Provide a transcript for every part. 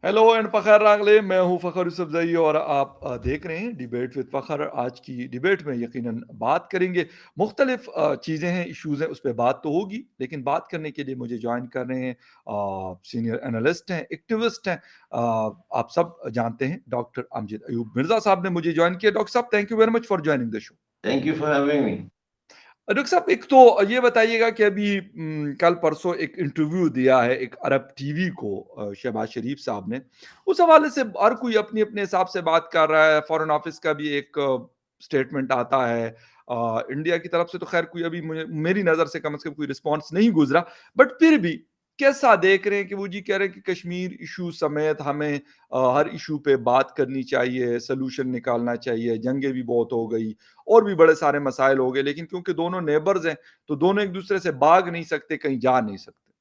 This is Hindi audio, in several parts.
हेलो एंड फ़खर रागले, मैं हूँ फ़खर यूसुफ़ज़ई और आप देख रहे हैं डिबेट विद फ़खर। आज की डिबेट में यकीनन बात करेंगे, मुख्तलिफ़ चीज़ें हैं, इश्यूज़ हैं, उस पे बात तो होगी, लेकिन बात करने के लिए मुझे जॉइन कर रहे हैं सीनियर एनालिस्ट हैं, एक्टिविस्ट हैं। आप सब जानते हैं डॉक्टर अमजद अयूब मिर्ज़ा साहब ने मुझे जॉइन किया। डॉक्टर साहब, thank you very much for joining the show. Thank you for having me. Doctor साहब, एक तो ये बताइएगा कि अभी कल परसों एक इंटरव्यू दिया है एक अरब टीवी को शहबाज शरीफ साहब ने। उस हवाले से हर कोई अपनी अपने हिसाब से बात कर रहा है। फॉरेन ऑफिस का भी एक स्टेटमेंट आता है। इंडिया की तरफ से तो खैर कोई अभी मुझे मेरी नज़र से कम कोई रिस्पॉन्स नहीं गुजरा। बट फिर भी कैसा देख रहे हैं कि वो जी कह रहे हैं कि कश्मीर इशू समेत हमें हर इशू पे बात करनी चाहिए, सोल्यूशन निकालना चाहिए, जंगें भी बहुत हो गई और भी बड़े सारे मसाइल हो गए, लेकिन क्योंकि दोनों नेबर्स हैं तो दोनों एक दूसरे से भाग नहीं सकते, कहीं जा नहीं सकते।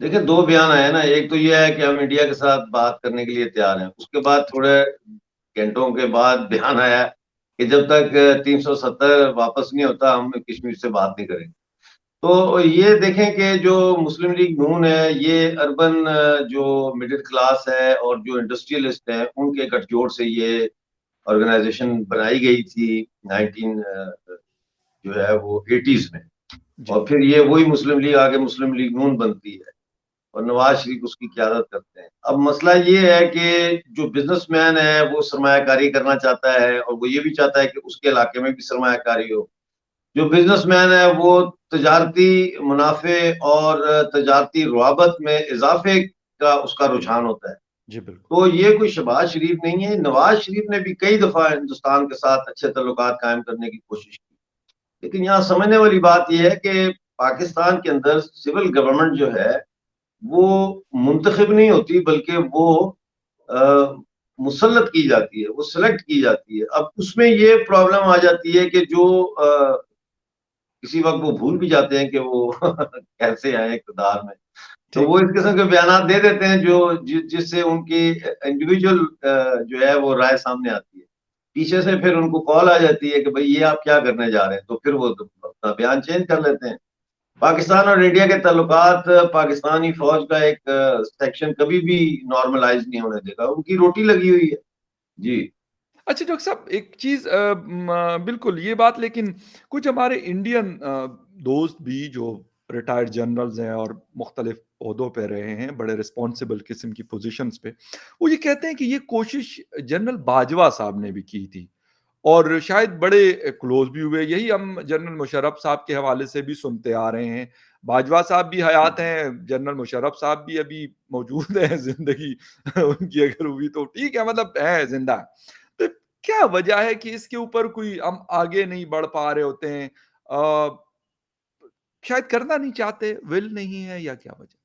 देखिए, 2 बयान आए ना, एक तो ये है कि हम इंडिया के साथ बात करने के लिए तैयार हैं। उसके बाद थोड़े घंटों के बाद बयान आया कि जब तक 370 वापस नहीं होता हम कश्मीर से बात नहीं करेंगे। तो ये देखें कि जो मुस्लिम लीग नून है, ये अर्बन जो मिडिल क्लास है और जो इंडस्ट्रियलिस्ट हैं, उनके गठजोड़ से ये ऑर्गेनाइजेशन बनाई गई थी 19 जो है वो 80s में। जी। और फिर ये वही मुस्लिम लीग आगे मुस्लिम लीग नून बनती है और नवाज शरीफ उसकी क़यादत करते हैं। अब मसला ये है कि जो बिजनेसमैन है वो सरमायाकारी करना चाहता है और वो ये भी चाहता है कि उसके इलाके में भी सरमायाकारी हो। जो बिजनेसमैन है वो तजारती मुनाफे और तजारती रुआबत में इजाफे का उसका रुझान होता है। जी, बिल्कुल। तो ये कोई शहबाज शरीफ नहीं है। नवाज शरीफ ने भी कई दफा हिंदुस्तान के साथ अच्छे ताल्लुकात कायम करने की कोशिश की, लेकिन यहाँ समझने वाली बात यह है कि पाकिस्तान के अंदर सिविल गवर्नमेंट जो है वो मुंतखब नहीं होती, बल्कि वो मुसल्लत की जाती है, वो सेलेक्ट की जाती है। अब उसमें ये प्रॉब्लम आ जाती है कि जो किसी वक्त वो भूल भी जाते हैं कि वो कैसे आए इक़्तिदार में। तो ठीक। वो इस किस्म के बयानात दे देते हैं जो जिससे उनकी इंडिविजुअल जो है वो राय सामने आती है। पीछे से फिर उनको कॉल आ जाती है कि भाई ये आप क्या करने जा रहे हैं, तो फिर वो तो अपना बयान चेंज कर लेते हैं। पाकिस्तान और इंडिया के ताल्लुकात, पाकिस्तानी फौज का एक सेक्शन कभी भी नॉर्मलाइज नहीं होने देगा, उनकी रोटी लगी हुई है। जी। अच्छा डॉक्टर साहब, एक चीज़ बिल्कुल ये बात, लेकिन कुछ हमारे इंडियन दोस्त भी जो रिटायर्ड जनरल्स हैं और मुख्तलिफ ओहदों पे रहे हैं, बड़े रिस्पॉन्सिबल किस्म की पोजीशंस पे, वो ये कहते हैं कि ये कोशिश जनरल बाजवा साहब ने भी की थी और शायद बड़े क्लोज भी हुए। यही हम जनरल मुशर्रफ साहब के हवाले से भी सुनते आ रहे हैं। बाजवा साहब भी हयात हैं, जनरल मुशर्रफ साहब भी अभी मौजूद हैं, ज़िंदगी उनकी अगर हुई तो ठीक है, मतलब है, ज़िंदा है। तो क्या वजह है कि इसके ऊपर कोई हम आगे नहीं बढ़ पा रहे होते हैं? शायद करना नहीं चाहते, विल नहीं है, या क्या वजह?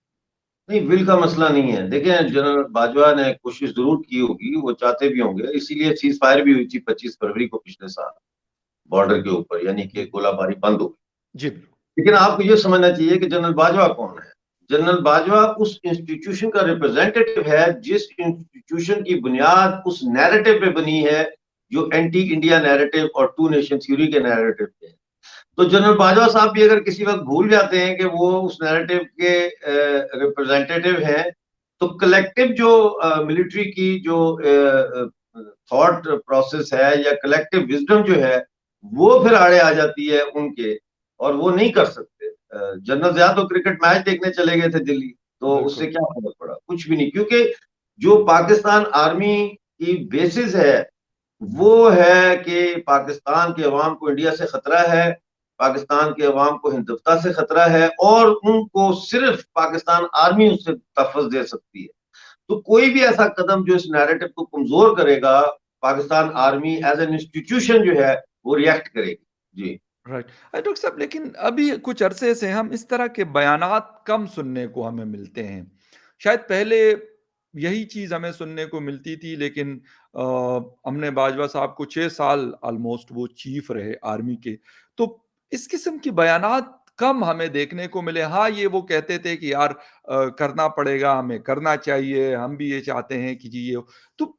नहीं, विल का मसला नहीं है। देखिए, जी। जनरल बाजवा ने कोशिश जरूर की होगी, वो चाहते भी होंगे, इसीलिए सीज फायर भी हुई थी 25 फरवरी को पिछले साल बॉर्डर के ऊपर, यानी कि जी। गोलाबारी बंद हो गई। जी, बिल्कुल। लेकिन आपको ये समझना चाहिए कि जनरल बाजवा कौन है। जनरल बाजवा उस इंस्टीट्यूशन का रिप्रेजेंटेटिव है जिस इंस्टीट्यूशन की बुनियाद उस नैरेटिव पे बनी है जो एंटी इंडिया नैरेटिव और टू नेशन थ्योरी के नैरेटिव पे है। तो जनरल बाजवा साहब भी अगर किसी वक्त भूल जाते हैं कि वो उस नैरेटिव के रिप्रेजेंटेटिव हैं, तो कलेक्टिव जो मिलिट्री की जो थॉट प्रोसेस है या कलेक्टिव विजडम जो है वो फिर आड़े आ जाती है उनके, और वो नहीं कर सकते। जनरल ज़िया तो क्रिकेट मैच देखने चले गए थे दिल्ली, तो उससे बिल्कुल। क्या फर्क पड़ा? कुछ भी नहीं, क्योंकि जो पाकिस्तान आर्मी की बेसिस है वो है कि पाकिस्तान के अवाम को इंडिया से खतरा है, पाकिस्तान के अवाम को हिंदुत्व से खतरा है और उनको सिर्फ पाकिस्तान आर्मी उससे तहफ़्फ़ुज़ दे सकती है। तो कोई भी ऐसा कदम जो इस नैरेटिव को कमज़ोर करेगा, Pakistan army as an institution जो है, वो रिएक्ट करेगी। जी। राइट। डॉक्टर साहब, लेकिन अभी कुछ अरसे से हम इस तरह के बयानात कम सुनने को हमें मिलते हैं। शायद पहले यही चीज़ हमें सुनने को मिलती थी, लेकिन अ, हमने बाजवा साहब को 6 साल ऑलमोस्ट वो चीफ रहे आर्मी के। तो इस किस्म की बयानात कम हमें देखने को मिले। हाँ, ये वो कहते थे कि यार करना पड़ेगा, हमें करना चाहिए, हम भी ये चाहते हैं कि जी ये हो। तो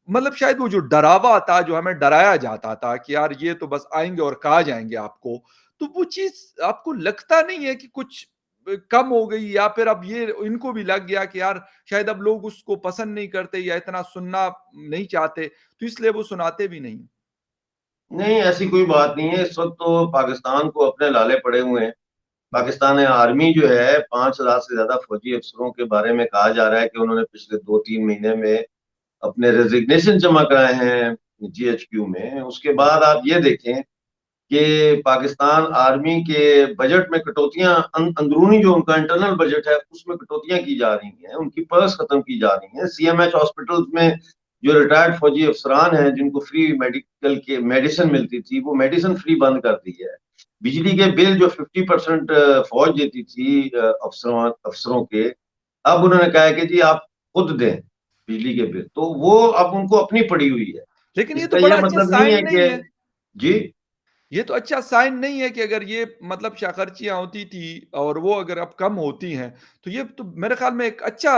मतलब शायद वो जो डरावा था, जो हमें डराया जाता था कि यार ये तो बस आएँगे और खा जाएँगे आपको, तो वो चीज़ आपको लगता नहीं है कि कुछ कम हो गई, या फिर अब ये इनको भी लग गया कि यार शायद अब लोग उसको पसंद नहीं करते या इतना सुनना नहीं चाहते, तो इसलिए वो सुनाते भी नहीं? नहीं, ऐसी कोई बात नहीं है। इस वक्त तो पाकिस्तान को अपने लाले पड़े हुए हैं। जी। पाकिस्तान आर्मी जो है 5,000 से ज्यादा फौजी अफसरों के बारे में कहा जा रहा है कि उन्होंने पिछले 2-3 महीने में अपने रेजिग्नेशन जमा कराए हैं जीएचक्यू में। उसके जी। बाद आप ये देखें कि पाकिस्तान आर्मी के बजट में कटौतियां, अंदरूनी जो उनका इंटरनल बजट है उसमें कटौतियां की जा रही हैं, उनकी पर्स खत्म की जा रही हैं। सीएमएच हॉस्पिटल्स में जो रिटायर्ड फौजी अफसरान हैं जिनको फ्री मेडिकल के मेडिसिन मिलती थी, वो मेडिसिन फ्री बंद कर दी है। बिजली के बिल जो 50% फौज देती थी अफसरों अफसरों के, अब उन्होंने कहा है कि जी आप खुद दें बिजली के बिल, तो वो अब उनको अपनी पड़ी हुई है। लेकिन ये तो इसका बड़ा ये अच्छा मतलब नहीं साइन है नहीं है। कि जी ये तो अच्छा साइन नहीं है कि अगर ये मतलब शाखर्चियाँ होती थी और वो अगर अब कम होती हैं, तो ये तो मेरे ख़्याल में एक अच्छा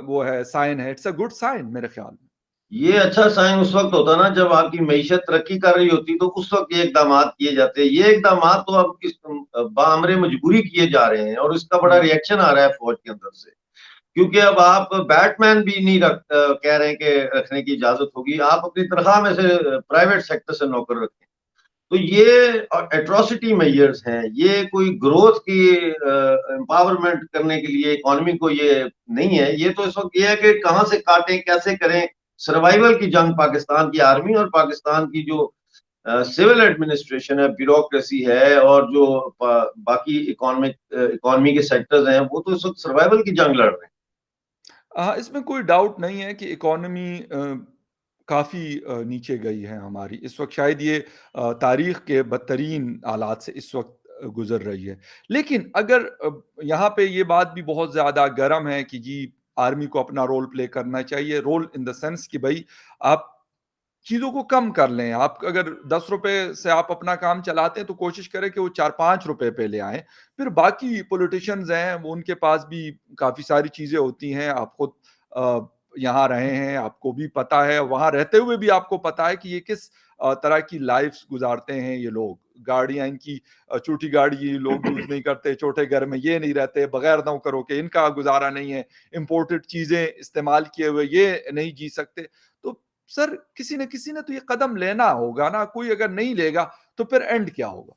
वो है, साइन है, इट्स अ गुड साइन मेरे ख़्याल में। ये अच्छा साइन उस वक्त होता ना जब आपकी मईशत तरक्की कर रही होती, तो उस वक्त ये इकदाम किए जाते हैं। ये इकदाम तो अब इस बामरे मजबूरी किए जा रहे हैं और इसका बड़ा हुँ। रिएक्शन आ रहा है फौज के अंदर से। क्योंकि अब आप बैटमैन भी नहीं कह रहे हैं कि रखने की इजाजत होगी, आप अपनी तनख्वाह में से प्राइवेट सेक्टर से नौकर रखें। तो ये एट्रोसिटी मेजर्स हैं, ये कोई ग्रोथ की एम्पावरमेंट करने के लिए इकोनॉमी को ये नहीं है। ये तो इस वक्त ये है कि कहाँ से काटें, कैसे करें। सर्वाइवल की जंग पाकिस्तान की आर्मी और पाकिस्तान की जो सिविल एडमिनिस्ट्रेशन है, ब्यूरोक्रेसी है, और जो बाकी इकोनॉमी के सेक्टर्स हैं, वो तो इस वक्त सर्वाइवल की जंग लड़ रहे हैं। इसमें कोई डाउट नहीं है कि इकॉनमी काफ़ी नीचे गई है हमारी। इस वक़्त शायद ये तारीख़ के बदतरीन हालात से इस वक़्त गुज़र रही है। लेकिन अगर यहाँ पे ये बात भी बहुत ज़्यादा गर्म है कि जी आर्मी को अपना रोल प्ले करना चाहिए, रोल इन द सेंस कि भई आप चीज़ों को कम कर लें। आप अगर ₹10 से आप अपना काम चलाते हैं, तो कोशिश करें कि वो ₹4-5 पे ले आएँ। फिर बाकी पॉलिटिशियंस हैं, वो उनके पास भी काफ़ी सारी चीज़ें होती हैं। आप खुद अ, यहाँ रहे हैं, आपको भी पता है, वहाँ रहते हुए भी आपको पता है कि ये किस तरह की लाइफ़्स गुज़ारते हैं ये लोग। गाड़ियाँ इनकी छोटी गाड़ी ये लोग यूज़ नहीं करते, छोटे घर में ये नहीं रहते, बगैर नौकरों के इनका गुज़ारा नहीं है, इम्पोर्टेड चीज़ें इस्तेमाल किए हुए ये नहीं जी सकते। तो सर किसी ने तो ये कदम लेना होगा ना, कोई अगर नहीं लेगा तो फिर एंड क्या होगा?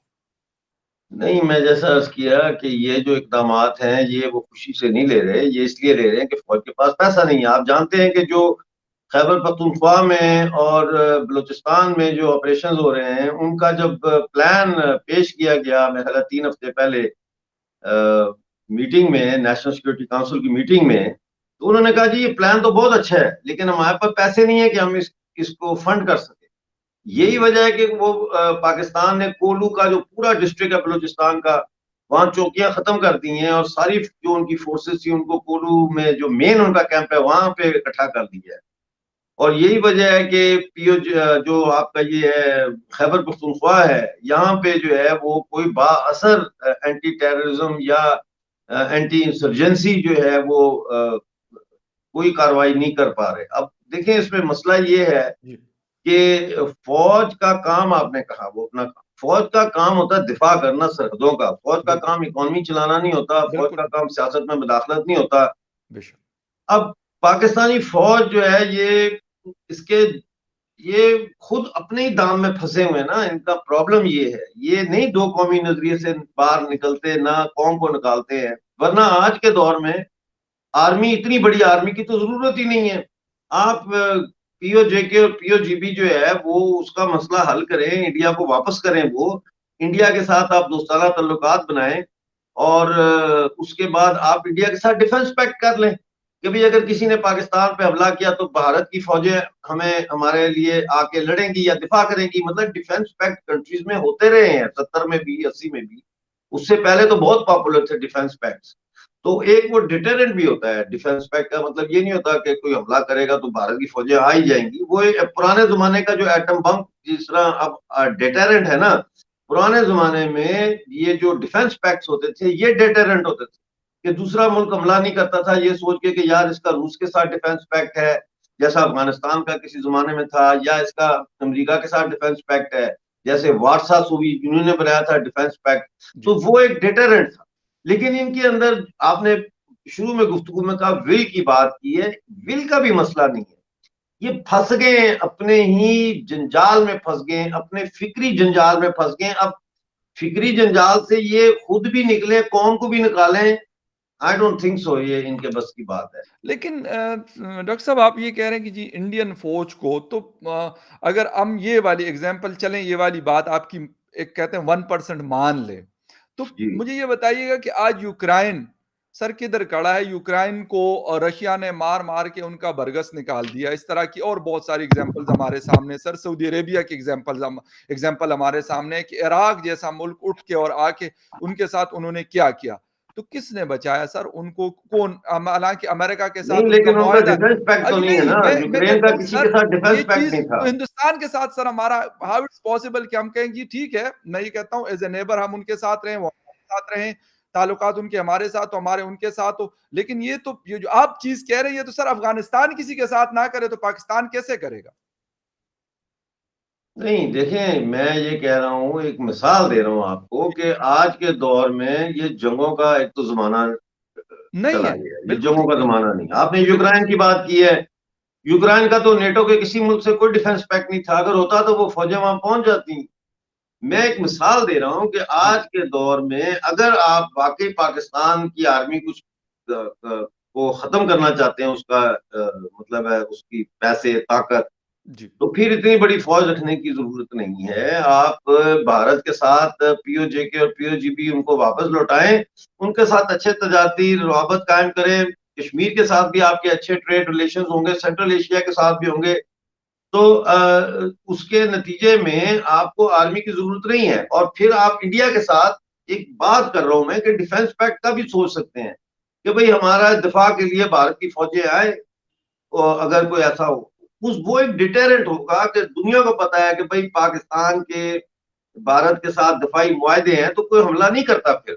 नहीं, मैं जैसा अर्ज किया कि ये जो इकदामात हैं ये वो खुशी से नहीं ले रहे, ये इसलिए ले रहे हैं कि फौज के पास पैसा नहीं है। आप जानते हैं कि जो खैबर पख्तूनख्वा में और बलूचिस्तान में जो ऑपरेशन हो रहे हैं, उनका जब प्लान पेश किया गया, मेरे ख्याल है 3 हफ्ते पहले मीटिंग में, नेशनल सिक्योरिटी काउंसिल की मीटिंग में, तो उन्होंने कहा जी ये प्लान तो बहुत अच्छा है, लेकिन हमारे पास पैसे नहीं है कि हम इसको फंड कर सकें। यही वजह है कि वो पाकिस्तान ने कोलू का जो पूरा डिस्ट्रिक्ट है बलूचिस्तान का, वहां चौकियां खत्म कर दी हैं और सारी जो उनकी फोर्सेस थी उनको कोलू में जो मेन उनका कैंप है वहां पे इकट्ठा कर दिया है। और यही वजह है कि पीओ जो आपका ये है खैबर पख्तूनख्वा है, यहाँ पे जो है वो कोई बाअसर एंटी टेररिज्म या एंटी इंसर्जेंसी जो है वो कोई कार्रवाई नहीं कर पा रहे। अब देखें इसमें मसला ये है जी। कि फौज का काम, आपने कहा वो अपना काम, फौज का काम होता है दिफा करना सरहदों का। फौज का बिल्कुल, काम इकोनॉमी चलाना नहीं होता, फौज बिल्कुल का नहीं, काम सियासत में मुदाखलत नहीं होता। बेशक। अब पाकिस्तानी फौज जो है इसके ये खुद अपने ही दाम में फंसे हुए हैं ना। इनका प्रॉब्लम ये है, ये नहीं दो कौमी नजरिए से बाहर निकलते, ना कौम को निकालते हैं। वरना आज के दौर में आर्मी, इतनी बड़ी आर्मी की तो जरूरत ही नहीं है। आप पीओजेके और पीओजीबी जो है वो उसका मसला हल करें, इंडिया को वापस करें। वो इंडिया के साथ आप दोस्ताना ताल्लुकात बनाएं और उसके बाद आप इंडिया के साथ डिफेंस पैक्ट कर लें कि भाई अगर किसी ने पाकिस्तान पे हमला किया तो भारत की फौजें हमें हमारे लिए आके लड़ेंगी या दिफा करेंगी। मतलब डिफेंस पैक्ट कंट्रीज में होते रहे हैं, 70 में भी, 80 में भी। उससे पहले तो बहुत पॉपुलर थे डिफेंस पैक्ट। तो एक वो डिटरेंट भी होता है डिफेंस पैक्ट का। मतलब ये नहीं होता कि कोई हमला करेगा तो भारत की फौजें आ ही जाएंगी। वो एक पुराने जमाने का जो एटम बम जिस तरह अब डिटरेंट है ना, पुराने जमाने में ये जो डिफेंस पैक्ट होते थे ये डिटरेंट होते थे कि दूसरा मुल्क हमला नहीं करता था ये सोच के कि यार इसका रूस के साथ डिफेंस पैक्ट है, जैसा अफगानिस्तान का किसी जमाने में था, या इसका अमेरिका के साथ डिफेंस पैक्ट है, जैसे वारसा सोवियत यूनियन ने बनाया था डिफेंस पैक्ट। तो जी। वो एक डिटरेंट था। लेकिन इनके अंदर आपने शुरू में गुफ्तगू में कहा विल की बात की है, विल का भी मसला नहीं है। ये फंस गए हैं, अपने ही जंजाल में फंस गए हैं, अपने फिक्री जंजाल में फंस गए हैं। अब फिक्री जंजाल से ये खुद भी निकले, कौम को भी निकालें, आई डोंट थिंक सो ये इनके बस की बात है। लेकिन डॉक्टर साहब आप ये कह रहे हैं कि जी इंडियन फ़ौज को तो अगर हम ये वाली एग्ज़ाम्पल चलें, ये वाली बात आपकी एक कहते हैं 1% मान लें, तो जी। मुझे ये बताइएगा कि आज यूक्रेन सर किधर खड़ा है? यूक्रेन को रशिया ने मार-मार के उनका बरगस निकाल दिया। इस तरह की और बहुत सारी एग्ज़ाम्पल्स हमारे सामने सर सऊदी अरेबिया की एग्ज़ाम्पल हमारे सामने है कि इराक जैसा मुल्क उठ के और आके उनके साथ उन्होंने क्या किया? तो किसने बचाया सर उनको कौन हालाँकि अमेरिका के नहीं, साथ उनका लेकिन उनका मुआहदा डिफेंस पैक्ट तो नहीं है नहीं, ना, मैं यूक्रेन का कहता हूँ किसी के सर साथ ये डिफेंस पैक्ट चीज़ नहीं था। तो हिंदुस्तान के साथ सर हमारा हाउ इट्स पॉसिबल कि हम कहें कि ठीक है, मैं ये कहता हूँ एज़ अ नेबर हम उनके साथ रहें, वो हमारे साथ रहें, ताल्लुकात उनके हमारे साथ हो, हमारे उनके साथ हो। लेकिन ये जो आप चीज़ कह रहे हैं, ये तो सर अफ़गानिस्तान किसी के साथ ना करे तो पाकिस्तान कैसे करेगा? नहीं, देखें, मैं ये कह रहा हूँ, एक मिसाल दे रहा हूँ आपको कि आज के दौर में ये जंगों का एक तो ज़माना नहीं चला है, गया, ये बिल्कुल जंगों ठीक का कह रहे हैं। ज़माना नहीं। आपने जी, बिल्कुल यूक्रेन सही। की बात की है, यूक्रेन का तो नेटो के किसी मुल्क से कोई डिफेंस पैक्ट नहीं था, अगर होता तो वो फ़ौजें वहाँ पहुँच जाती। मैं एक मिसाल दे रहा हूँ कि जी, आज के दौर में अगर आप वाक़ई पाकिस्तान की आर्मी कुछ को ख़त्म करना चाहते हैं, उसका मतलब है उसकी पैसे, ताकत, जी, तो फिर इतनी बड़ी फ़ौज रखने की ज़रूरत नहीं है। आप भारत के साथ पीओजेके और पीओजीबी उनको वापस लौटाएँ, उनके साथ अच्छे तजारती रवाबत कायम करें, कश्मीर के साथ भी आपके अच्छे ट्रेड रिलेशंस होंगे, सेंट्रल एशिया के साथ भी होंगे। तो उसके नतीजे में आपको आर्मी की ज़रूरत नहीं है और फिर आप इंडिया के साथ एक बात कर रहा हूँ मैं कि डिफेंस पैक्ट का भी सोच सकते हैं, कि भई हमारा दिफा के लिए भारत की फ़ौजें आएँ अगर कोई ऐसा हो। उस वो एक डिटरेंट होगा कि दुनिया को पता है कि भई पाकिस्तान के भारत के साथ दफ़ाई मुआहदे हैं, तो कोई हमला नहीं करता फिर।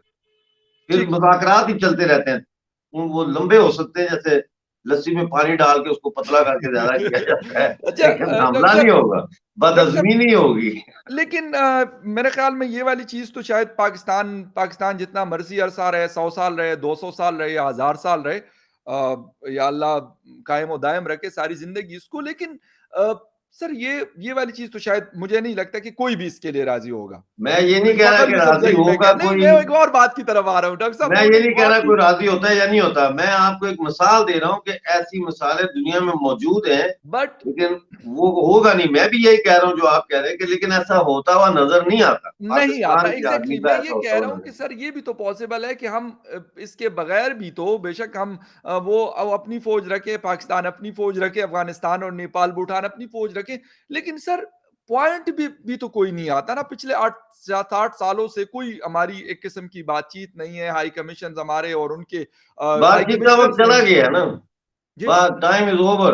फिर ठीक। मुज़ाकरात ही चलते रहते हैं। वो लंबे हो सकते हैं जैसे लस्सी में पानी डाल के उसको पतला करके ज़्यादा किया जाता है, अच्छा लेकिन डॉक्टर हमला नहीं साहब होगा, डॉक्टर साहब बदअज़मी नहीं होगी। लेकिन मेरे ख़्याल में ये वाली चीज़ तो शायद पाकिस्तान पाकिस्तान जितना मर्ज़ी अरसा रहे, 100 साल रहे, 200 साल रहे या हज़ार साल रहे या अल्लाह कायम व दायम रखे सारी ज़िंदगी इसको लेकिन अ, सर ये वाली चीज़ तो शायद मुझे नहीं लगता कि कोई भी इसके लिए राज़ी होगा। मैं ये नहीं कोई कह रहा फ़खर कि राज़ी यूसुफ़ज़ई में होगा क्या नहीं, कोई, मैं एक और बात की तरफ आ रहा हूँ। डॉक्टर साहब मैं मैं ये एक नहीं कह और रहा चीज़ कोई राज़ी होता है या नहीं होता। मैं आपको एक मिसाल दे रहा हूँ कि ऐसी मिसालें दुनिया में मौजूद हैं, बट लेकिन वो होगा नहीं। मैं भी यही कह रहा हूँ जो आप कह रहे हैं कि लेकिन ऐसा होता हुआ नज़र नहीं आता। नहीं आता पाकिस्तान की आर्मी एग्ज़ैक्टली मैं का ये ऐसा होता कह हुआ रहा हूँ नज़र कि नहीं सर ये भी तो पॉसिबल है कि हम इसके बगैर भी तो बेशक हम अपनी फ़ौज रखें, पाकिस्तान अपनी फ़ौज रखे, अफ़गानिस्तान और नेपाल, भूटान अपनी फ़ौज रखें। लेकिन सर पॉइंट भी तो कोई नहीं आता ना पिछले 8 7-8 सालों से कोई हमारी एक किस्म की बातचीत नहीं है, हाई कमीशंस हमारे और उनके हाई बातचीत का वक़्त कमिश्नर्स चला नहीं है। गया है ना, जी, बा टाइम इज़ ओवर।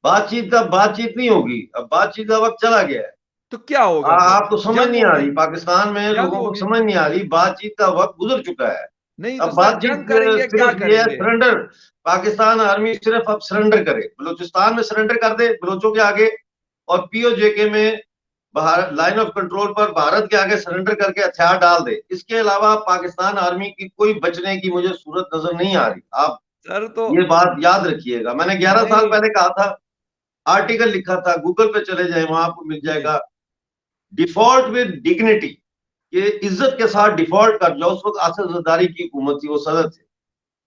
बातचीत नहीं होगी, अब बातचीत का वक़्त चला गया है। तो क्या होगा फिर? आपको समझ जंग नहीं आ होगी रही, पाकिस्तान में जंग लोगों को होगी। समझ नहीं आ रही, बातचीत का वक़्त गुज़र चुका है। नहीं अब तो सर बातचीत जंग करेंगे, क्या सिर्फ़ ये है करेंगे? सरेंडर, पाकिस्तान आर्मी सिर्फ़ अब सरेंडर करे, बलूचिस्तान में सरेंडर कर दे, बलोचों के आगे और पीओजेके में बाहर लाइन ऑफ कंट्रोल पर भारत के आगे सरेंडर करके हथियार डाल दे। इसके अलावा पाकिस्तान आर्मी की कोई बचने की मुझे सूरत नज़र नहीं आ रही। आप सर तो ये बात याद रखिएगा। मैंने 11 साल नहीं पहले कहा था, आर्टिकल लिखा था, गूगल पे चले जाएँ वहाँ आपको मिल जी। जाएगा। डिफ़ॉल्ट विद डिग्निटी, ये इज़्ज़त के साथ डिफ़ॉल्ट कर जाओ। उस वक़्त असद ज़रदारी की हुकूमत थी, वो सदर थे।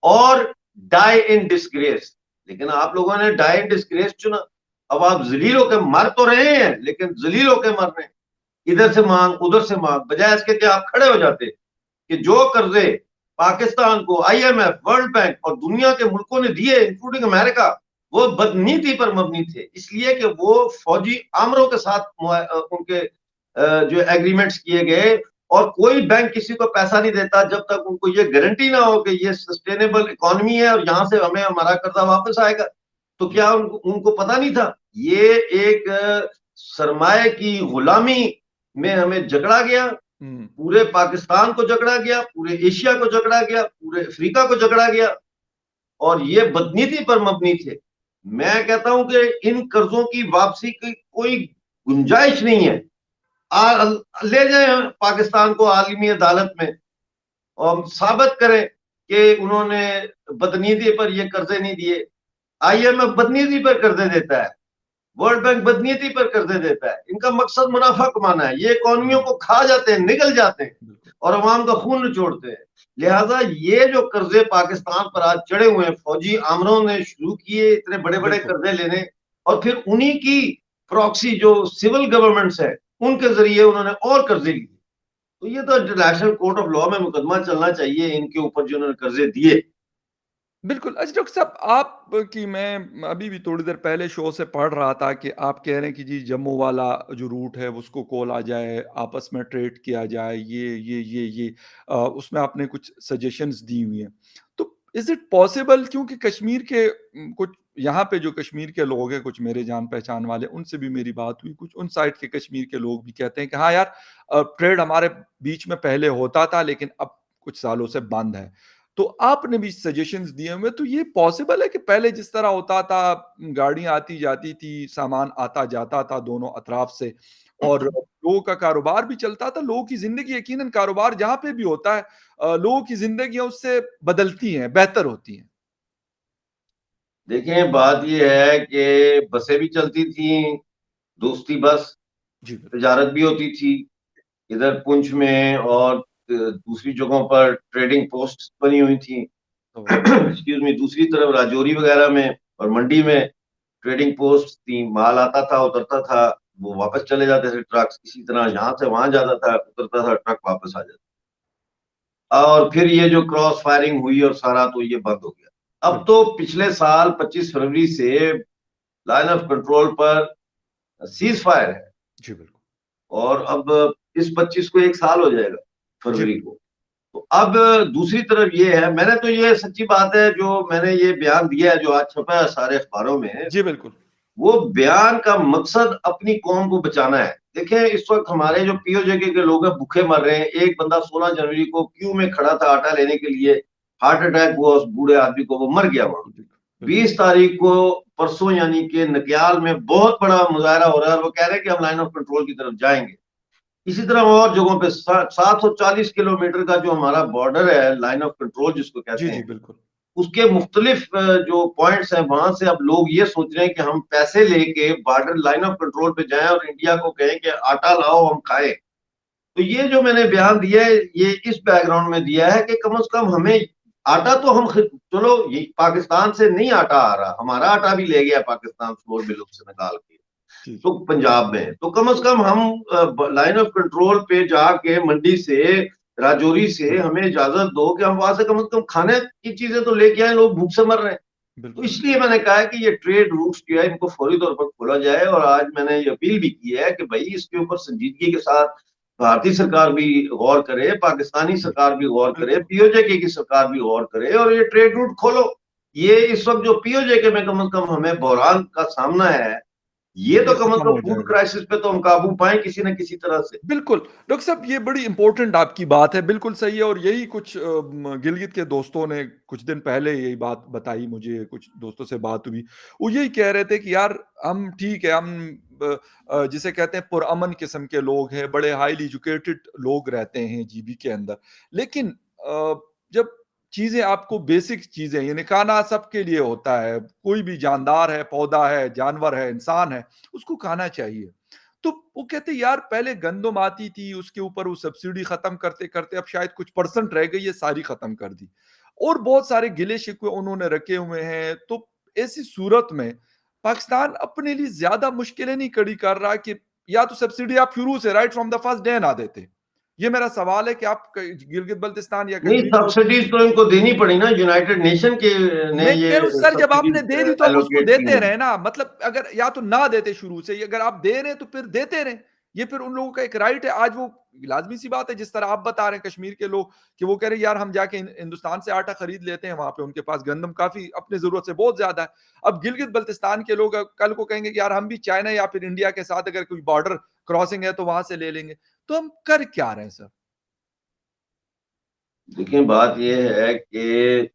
और डाई इन डिस्ग्रेस, लेकिन आप लोगों ने डाई इन डिस्ग्रेस चुना। अब आप ज़लील होके मर तो रहे हैं, लेकिन ज़लील होके मर रहे हैं। इधर से माँग, उधर से माँग, बजाय इसके कि आप खड़े हो जाते कि जो कर्ज़े पाकिस्तान को आईएमएफ, वर्ल्ड बैंक और दुनिया के मुल्कों ने दिए इंक्लूडिंग अमेरिका, वो बदनीति पर मबनी थे। इसलिए कि वो फौजी आमरों के साथ उनके जो एग्रीमेंट्स किए गए और कोई बैंक किसी को पैसा नहीं देता जब तक उनको ये गारंटी ना हो कि ये सस्टेनेबल इकोनॉमी है और यहाँ से हमें हमारा कर्जा वापस आएगा। तो जी। क्या उनको उनको पता नहीं था? ये एक सरमाए की गुलामी में हमें जकड़ा गया, हुँ। पूरे पाकिस्तान को जकड़ा गया, पूरे एशिया को जकड़ा गया, पूरे अफ्रीका को जकड़ा गया और ये बदनीति पर मबनी थे। मैं कहता हूँ कि इन कर्जों की वापसी की कोई गुंजाइश नहीं है। ले जाएं पाकिस्तान को आलमी अदालत में और साबित करें कि उन्होंने बदनीति पर ये कर्जे नहीं दिए। IMF बदनीति पर कर्जे देता है, वर्ल्ड बैंक बदनीति पर कर्जे देता है। इनका मकसद मुनाफा कमाना है। ये इकोनॉमियों को खा जाते हैं, निगल जाते हैं बिल्कुल। और अवाम का खून निचोड़ते हैं। लिहाजा ये जो कर्जे पाकिस्तान पर आज चढ़े हुए हैं, फौजी आमरों ने शुरू किए इतने बड़े बड़े बिल्कुल। कर्जे लेने, और फिर उन्हीं की प्रॉक्सी जो सिविल गवर्नमेंट्स है उनके जरिए उन्होंने और कर्जे लिए। तो ये तो इंटरनेशनल कोर्ट ऑफ लॉ में मुकदमा चलना चाहिए इनके ऊपर जो उन्होंने कर्जे दिए। बिल्कुल। अच्छा डॉक्टर साहब, आप की मैं अभी भी थोड़ी देर पहले शो से पढ़ रहा था कि आप कह रहे हैं कि जी जम्मू वाला जो रूट है उसको खोला जाए, आपस में ट्रेड किया जाए, ये उसमें आपने कुछ सजेशंस दी हुई हैं। तो इज़ इट पॉसिबल, क्योंकि कश्मीर के कुछ यहाँ पे जो कश्मीर के लोग हैं, कुछ मेरे जान-पहचान वाले, उनसे भी मेरी बात हुई, कुछ उन साइड के कश्मीर के लोग भी कहते हैं कि हाँ यार, ट्रेड हमारे बीच में पहले होता था लेकिन अब कुछ सालों से बंद है। तो आपने भी सजेशंस दिए हुए, तो ये पॉसिबल है कि पहले जिस तरह होता था, गाड़ियां आती जाती थी, सामान आता जाता था दोनों अतराफ से, और लोगों का कारोबार भी चलता था, लोगों की जिंदगी, यकीनन कारोबार जहां पे भी होता है, लोगों की जिंदगी उससे बदलती हैं, बेहतर होती हैं। देखें, बात यह है कि बसें भी चलती थी, दोस्ती बस, जी बिल्कुल। तजारत भी होती थी इधर पुंछ में, और दूसरी जगहों पर ट्रेडिंग पोस्ट बनी हुई थी। तो एक्सक्यूज मी, दूसरी तरफ राजौरी वगैरह में और मंडी में ट्रेडिंग पोस्ट थी। माल आता था, उतरता था, वो वापस चले जाते थे ट्रक्स। इसी तरह यहाँ से वहां जाता था, उतरता था, ट्रक वापस आ जाता। और फिर ये जो क्रॉस फायरिंग हुई और सारा, तो ये बंद हो गया। अब बिल्कुल। तो पिछले साल 25 फरवरी से लाइन ऑफ कंट्रोल पर सीज फायर है, जी बिल्कुल। और अब इस 25 को एक साल हो जाएगा, जी फरवरी को। तो अब दूसरी तरफ ये है, मैंने तो ये सच्ची बात है, जो मैंने ये बयान दिया है जो आज छपा है सारे अखबारों में, जी बिल्कुल। वो बयान का मकसद अपनी कौम को बचाना है। देखें, इस वक्त हमारे जो पीओजेके के लोग हैं भूखे मर रहे हैं। एक बंदा 16 जनवरी को क्यू में खड़ा था आटा लेने के लिए, हार्ट अटैक हुआ उस बूढ़े आदमी को, वो मर गया वहां। बिल्कुल। बिल्कुल। 20 तारीख को, परसों यानी कि नग्याल में बहुत बड़ा मुजाहरा हो रहा है, और वो कह रहे हैं कि हम लाइन ऑफ कंट्रोल की तरफ जाएंगे। इसी तरह और जगहों पे 740 किलोमीटर का जो हमारा बॉर्डर है, लाइन ऑफ कंट्रोल जिसको जी कहते जी हैं, बिल्कुल। उसके मुख्तलिफ जो पॉइंट्स हैं, वहां से अब लोग ये सोच रहे हैं कि हम पैसे लेके बॉर्डर लाइन ऑफ कंट्रोल पे जाएं और इंडिया को कहें कि आटा लाओ हम खाएं। तो ये जो मैंने बयान दिया है, ये इस बैकग्राउंड में दिया है कि कम से कम हमें आटा तो हम चलो, ये पाकिस्तान से नहीं आटा आ रहा, हमारा आटा भी ले गया पाकिस्तान फ्लोर मिलों से निकाल के, जी तो पंजाब में, तो कम से कम हम लाइन ऑफ कंट्रोल पे जाके मंडी से, राजौरी से बिल्कुल। हमें इजाजत दो कि हम वहां से कम खाने की चीजें तो लेके आए, लोग भूख से मर रहे हैं। तो बिल्कुल। इसलिए मैंने कहा है कि ये ट्रेड रूट्स जो है इनको फौरी तौर पर खोला जाए, और आज मैंने ये अपील भी की है कि भाई इसके ऊपर संजीदगी के साथ भारतीय सरकार भी गौर करे, पाकिस्तानी सरकार भी गौर करे, बिल्कुल। पीओजेके की सरकार भी गौर करे, और ये ट्रेड रूट खोलो। ये इस वक्त जो पीओजेके में कम से कम हमें बहरान का सामना है, ये तो ये कम से खत्म कम हो फूड जाएगा। क्राइसिस पे तो हम काबू पाएं किसी न किसी तरह से। बिल्कुल, डॉक्टर साहब ये बड़ी इम्पोर्टेंट आपकी बात है, बिल्कुल सही है, और यही कुछ गिलगित के दोस्तों ने कुछ दिन पहले यही बात बताई मुझे, कुछ दोस्तों से बात हुई। वो यही कह रहे थे कि यार हम ठीक है, हम जिसे कहते हैं पुरअमन किस्म के लोग हैं, बड़े हाइली एजुकेटेड लोग रहते हैं जीबी के अंदर। लेकिन जब चीज़ें आपको बेसिक चीज़ें यानी खाना सबके लिए होता है, कोई भी जानदार है, पौधा है, जानवर है, इंसान है, उसको खाना चाहिए। तो वो कहते यार पहले गंदुम आती थी, उसके ऊपर वो सब्सिडी खत्म करते-करते अब शायद कुछ परसेंट रह गई है, सारी खत्म कर दी। और बहुत सारे गिले-शिकवे उन्होंने रखे हुए हैं। तो ऐसी सूरत में पाकिस्तान अपने लिए ज़्यादा मुश्किलें नहीं खड़ी कर रहा कि या तो सब्सिडी आप शुरू से right from the first day ना देते। ये मेरा सवाल है कि आप क गिलगित-बल्तिस्तान या नहीं, कश्मीर को। सब्सिडीज तो इनको देनी पड़ी ना, यूनाइटेड नेशन के ने मैं ये कह रहा हूँ सर, जब आपने दे दी सब्सिडीज तो अब उसको एलोकेट की देते हैं। रहे ना, मतलब अगर या तो ना देते शुरू से, अगर आप दे रहे हैं तो फिर देते रहें। ये फिर उन लोगों का एक राइट है। आज वो लाजमी सी बात है, जिस तरह आप बता रहे हैं कश्मीर के लोग कि वो कह रहे हैं यार हम जाके हिंदुस्तान से आटा खरीद लेते हैं, वहां पे उनके पास गंदम काफी अपनी जरूरत से बहुत ज्यादा है। अब गिलगित बल्तिस्तान के लोग कल को कहेंगे कि यार हम भी चाइना या फिर इंडिया के साथ अगर कोई बॉर्डर क्रॉसिंग है तो वहां से ले लेंगे। तो हम कर क्या रहे हैं सर? देखिए, बात यह है कि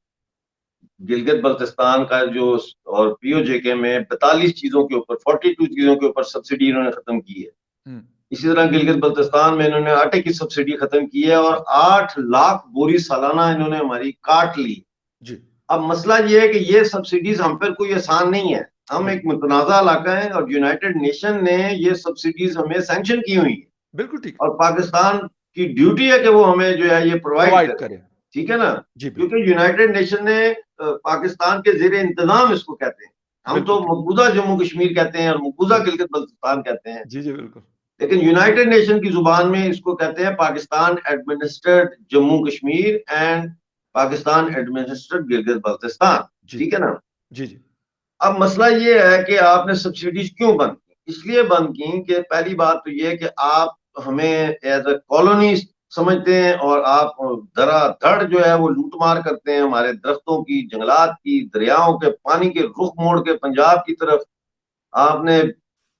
गिलगित बल्तिस्तान का जो, और पीओजेके में 42 चीजों के ऊपर, 42 चीजों के ऊपर सब्सिडी इन्होंने खत्म की है। हम्म। इसी तरह गिलगित बल्तिस्तान में इन्होंने आटे की सब्सिडी खत्म की है और 8 लाख बोरी सालाना इन्होंने हमारी काट ली। जी, अब मसला ये है कि ये सब्सिडीज हम पर कोई आसान नहीं है। हम एक बिल्कुल, मुतनाज़ा इलाका है और यूनाइटेड नेशन ने ये सब्सिडीज हमें सैंक्शन की हुई है बिल्कुल ठीक है, और पाकिस्तान की ड्यूटी है कि वो हमें जो है ये प्रोवाइड प्रोवाइड करे। करें। ठीक है ना? जी, बिल्कुल, क्योंकि यूनाइटेड नेशन ने पाकिस्तान के ज़ेरे इंतज़ाम इसको कहते हैं। हम बिल्कुल तो ठीक। मकबूजा जम्मू कश्मीर कहते हैं और मकबूजा जी, गिलगित बल्तिस्तान कहते हैं। जी, जी, बिल्कुल। लेकिन यूनाइटेड नेशन की जुबान में इसको कहते हैं Pakistan administered Jammu Kashmir and Pakistan administered Gilgit Baltistan. जी, ठीक है ना? जी, जी, अब मसला ये है कि आपने सब्सिडीज क्यों बंद की? इसलिए बंद की कि पहली बात तो ये है कि आप हमें एज अ कॉलोनी समझते हैं और आप धड़ाधड़ जो है वो लूटमार करते हैं हमारे दरख्तों की, जंगलात की, दरियाओं के पानी के रुख मोड़ के पंजाब की तरफ। आपने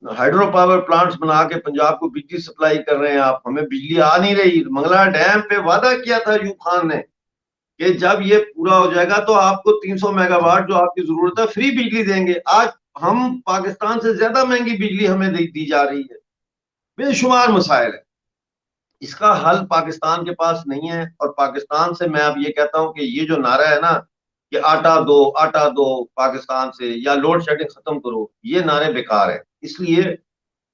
हाइड्रो पावर प्लांट्स बना के पंजाब को बिजली सप्लाई कर रहे हैं आप। हमें बिजली आ नहीं रही। मंगला डैम पे वादा किया था अयूब खान ने कि जब ये पूरा हो जाएगा तो आपको 300 जी, मेगावाट जो आपकी जरूरत है फ्री बिजली देंगे। आज हम पाकिस्तान से ज्यादा महंगी बिजली हमें दी जा रही है। बेशुमार मसाइल है। इसका हल पाकिस्तान के पास नहीं है और पाकिस्तान से मैं अब ये कहता हूं कि ये जो नारा है ना कि आटा दो पाकिस्तान से या लोड शेडिंग खत्म करो, ये नारे बेकार है। इसलिए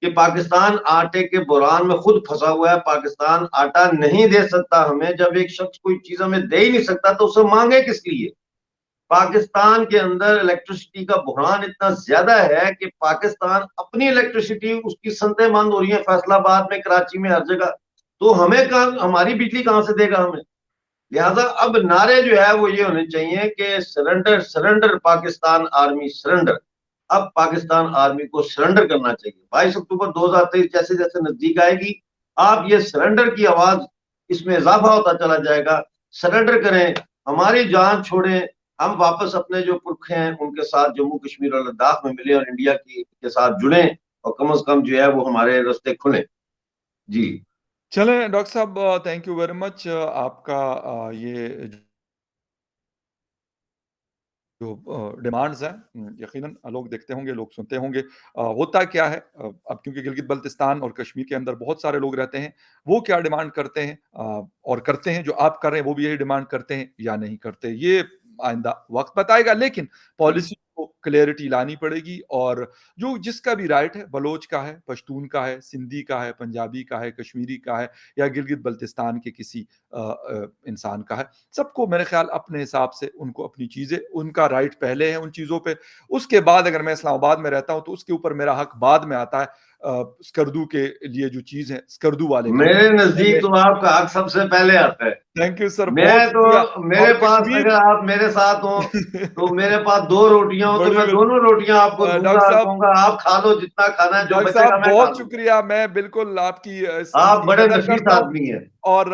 कि पाकिस्तान आटे के बुरान में खुद फंसा हुआ है। पाकिस्तान आटा नहीं दे सकता हमें। जब एक शख्स कोई चीज हमें दे ही नहीं सकता तो उसे मांगे किस लिए? पाकिस्तान के अंदर इलेक्ट्रिसिटी का बुहरान इतना ज्यादा है कि पाकिस्तान अपनी इलेक्ट्रिसिटी उसकी सनतें बंद हो रही है फैसलाबाद में, कराची में, हर जगह। तो हमें कहा हमारी बिजली कहां से देगा हमें? लिहाजा अब नारे जो है वो ये होने चाहिए कि surrender surrender Pakistan army surrender. अब पाकिस्तान आर्मी को सरेंडर करना चाहिए। 22 अक्टूबर 2023 जैसे जैसे नजदीक आएगी आप ये सरेंडर की आवाज इसमें इजाफा होता चला जाएगा। सरेंडर करें, हमारी जान छोड़ें। हम वापस अपने जो पुरखे हैं उनके साथ जम्मू कश्मीर और लद्दाख में मिले और इंडिया की के साथ जुड़े और कम से कम जो है वो हमारे रास्ते खुले। जी। चलें डॉक्टर साहब, थैंक यू वेरी मच। आपका ये जो डिमांड्स हैं, यकीनन लोग देखते होंगे, लोग सुनते होंगे। होता क्या है, अब क्योंकि गिलगित-बल्तिस्तान और कश्मीर के अंदर बहुत सारे लोग रहते हैं, वो क्या डिमांड करते हैं और करते हैं, जो आप कर रहे हैं, वो भी यही डिमांड करते हैं या नहीं करते, ये आइंदा वक़्त बताएगा। लेकिन पॉलिसी को क्लैरिटी लानी पड़ेगी और जो जिसका भी राइट है, बलोच का है, पश्तून का है, सिंधी का है, पंजाबी का है, कश्मीरी का है या गिलगित-बल्तिस्तान के किसी इंसान का है, सबको मेरे ख़्याल अपने हिसाब से उनको अपनी चीज़ें, उनका राइट पहले है उन चीज़ों पे। उसके बाद अगर मैं इस्लामाबाद में रहता हूँ, तो उसके ऊपर मेरा हक बाद में आता है। स्कर्दू के लिए जो चीज़ है, स्कर्दू वाले का हक मेरे पहले। नजदीक तो आपका हक सबसे पहले आता है। थैंक यू सर, बहुत मैं शुक्रिया। तो मेरे और पास कश्मीर अगर आप मेरे साथ हो तो मेरे पास 2 रोटियां हो तो बड़ी मैं मेहर दोनों रोटियां आपको डॉक्टर दूंगा और साहब, कहूंगा आप खा लो जितना खाना है, जो डॉक्टर बचेगा साहब मैं खा बहुत लूंगा। शुक्रिया। मैं बिल्कुल आपकी आप इसकी बड़े कदर नफीस करता हूँ। आदमी हैं। और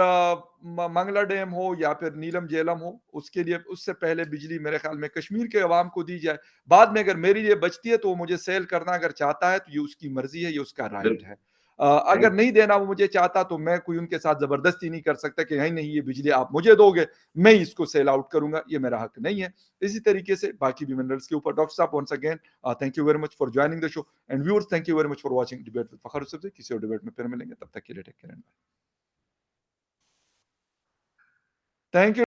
मंगला डैम हो या फिर नीलम झेलम हो, उसके लिए उससे पहले बिजली मेरे ख्याल में कश्मीर के अवाम को दी जाए। बाद में अगर मेरे लिए बचती है तो वो मुझे सेल करना अगर चाहता है तो ये उसकी मर्जी है, ये उसका राइट बिल्कुल। है। थैंक अगर नहीं देना वो मुझे चाहता तो मैं कोई उनके साथ जबरदस्ती नहीं कर सकता कि नहीं नहीं ये बिजली आप मुझे दोगे, मैं ही इसको सेल आउट करूंगा, ये मेरा हक नहीं है। इसी तरीके से बाकी भी मिनरल्स के ऊपर। डॉक्टर साहब, once again thank you very much for joining the show and viewers, thank you very much for watching debate with Fakhar Yusuf. किसी और डिबेट में फिर मिलेंगे, तब तक के लिए take care and bye. Thank you.